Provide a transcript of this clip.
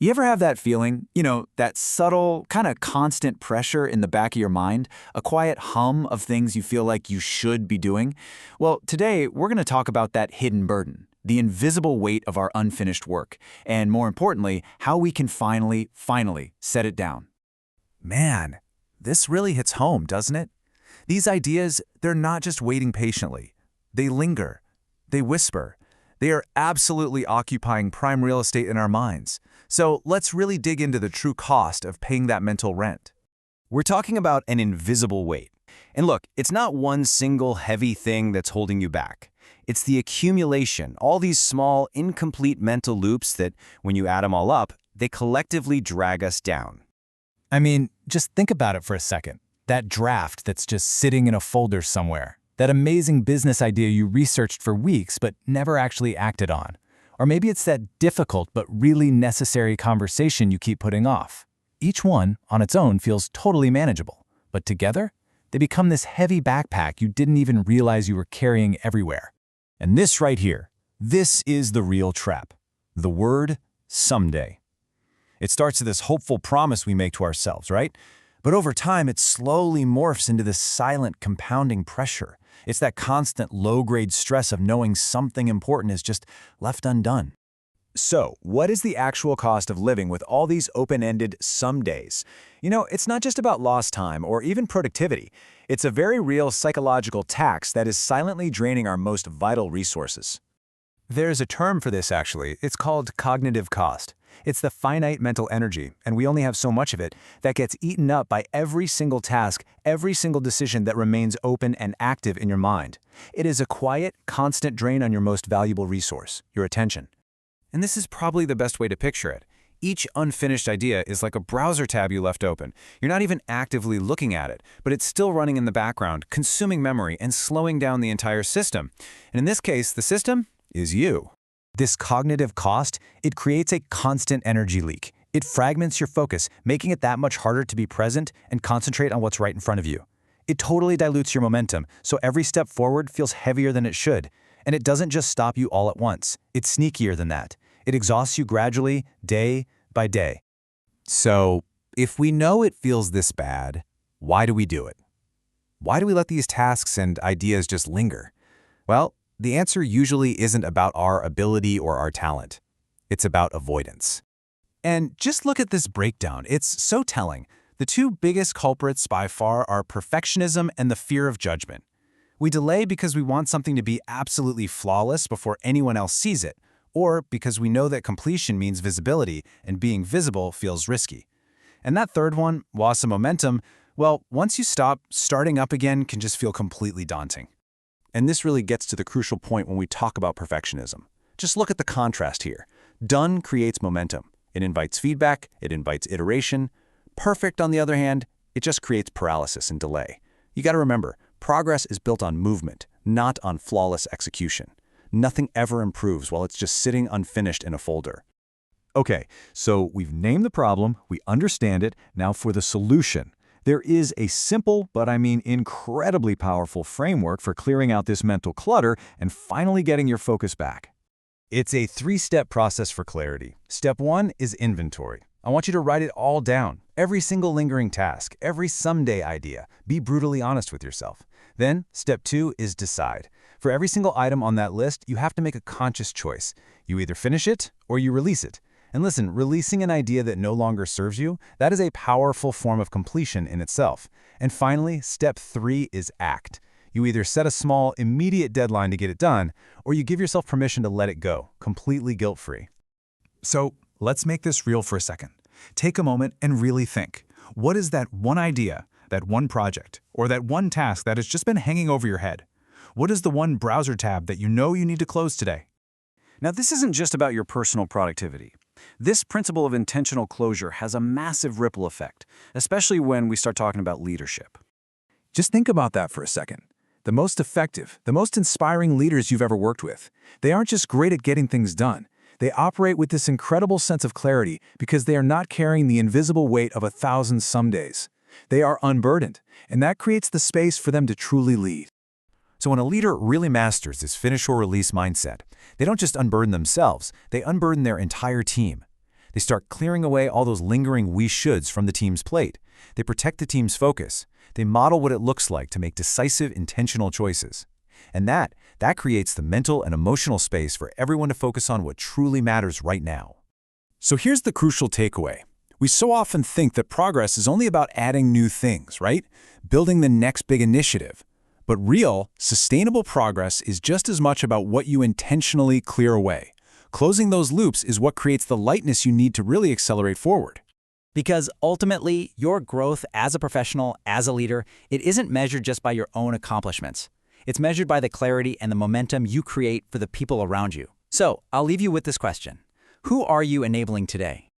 You ever have that feeling, that subtle, kind of constant pressure in the back of your mind, a quiet hum of things you feel like you should be doing? Well, today we're going to talk about that hidden burden, the invisible weight of our unfinished work, and more importantly, how we can finally set it down. Man, this really hits home, doesn't it? These ideas, they're not just waiting patiently. They linger. They whisper. They are absolutely occupying prime real estate in our minds. So let's really dig into the true cost of paying that mental rent. We're talking about an invisible weight. And look, it's not one single heavy thing that's holding you back. It's the accumulation, all these small, incomplete mental loops that, when you add them all up, they collectively drag us down. I mean, just think about it for a second. That draft that's just sitting in a folder somewhere. That amazing business idea you researched for weeks but never actually acted on. Or maybe it's that difficult but really necessary conversation you keep putting off. Each one, on its own, feels totally manageable. But together, they become this heavy backpack you didn't even realize you were carrying everywhere. And this right here, this is the real trap. The word someday. It starts with this hopeful promise we make to ourselves, right? But over time, it slowly morphs into this silent, compounding pressure. It's that constant low-grade stress of knowing something important is just left undone. So, what is the actual cost of living with all these open-ended somedays? It's not just about lost time or even productivity. It's a very real psychological tax that is silently draining our most vital resources. There's a term for this, actually. It's called cognitive cost. It's the finite mental energy, and we only have so much of it, that gets eaten up by every single task, every single decision that remains open and active in your mind. It is a quiet, constant drain on your most valuable resource, your attention. And this is probably the best way to picture it. Each unfinished idea is like a browser tab you left open. You're not even actively looking at it, but it's still running in the background, consuming memory and slowing down the entire system. And in this case, the system is you. This cognitive cost, it creates a constant energy leak. It fragments your focus, making it that much harder to be present and concentrate on what's right in front of you. It totally dilutes your momentum, so every step forward feels heavier than it should. And it doesn't just stop you all at once. It's sneakier than that. It exhausts you gradually, day by day. So, if we know it feels this bad, why do we do it? Why do we let these tasks and ideas just linger? Well, the answer usually isn't about our ability or our talent. It's about avoidance. And just look at this breakdown. It's so telling. The two biggest culprits by far are perfectionism and the fear of judgment. We delay because we want something to be absolutely flawless before anyone else sees it, or because we know that completion means visibility and being visible feels risky. And that third one, loss of momentum, well, once you stop, starting up again can just feel completely daunting. And this really gets to the crucial point when we talk about perfectionism. Just look at the contrast here. Done creates momentum. It invites feedback, it invites iteration. Perfect, on the other hand, it just creates paralysis and delay. You got to remember, progress is built on movement, not on flawless execution. Nothing ever improves while it's just sitting unfinished in a folder. Okay, so we've named the problem, we understand it, now for the solution. There is a simple, but incredibly powerful framework for clearing out this mental clutter and finally getting your focus back. It's a three-step process for clarity. Step 1 is inventory. I want you to write it all down. Every single lingering task, every someday idea. Be brutally honest with yourself. Then, step 2 is decide. For every single item on that list, you have to make a conscious choice. You either finish it or you release it. And listen, releasing an idea that no longer serves you, that is a powerful form of completion in itself. And finally, step 3 is act. You either set a small, immediate deadline to get it done, or you give yourself permission to let it go, completely guilt-free. So let's make this real for a second. Take a moment and really think. What is that one idea, that one project, or that one task that has just been hanging over your head? What is the one browser tab that you know you need to close today? Now, this isn't just about your personal productivity. This principle of intentional closure has a massive ripple effect, especially when we start talking about leadership. Just think about that for a second. The most effective, the most inspiring leaders you've ever worked with, they aren't just great at getting things done. They operate with this incredible sense of clarity because they are not carrying the invisible weight of 1,000 somedays. They are unburdened, and that creates the space for them to truly lead. So when a leader really masters this finish or release mindset, they don't just unburden themselves, they unburden their entire team. They start clearing away all those lingering we shoulds from the team's plate. They protect the team's focus. They model what it looks like to make decisive, intentional choices. And that creates the mental and emotional space for everyone to focus on what truly matters right now. So here's the crucial takeaway. We so often think that progress is only about adding new things, right? Building the next big initiative. But real, sustainable progress is just as much about what you intentionally clear away. Closing those loops is what creates the lightness you need to really accelerate forward. Because ultimately, your growth as a professional, as a leader, it isn't measured just by your own accomplishments. It's measured by the clarity and the momentum you create for the people around you. So, I'll leave you with this question. Who are you enabling today?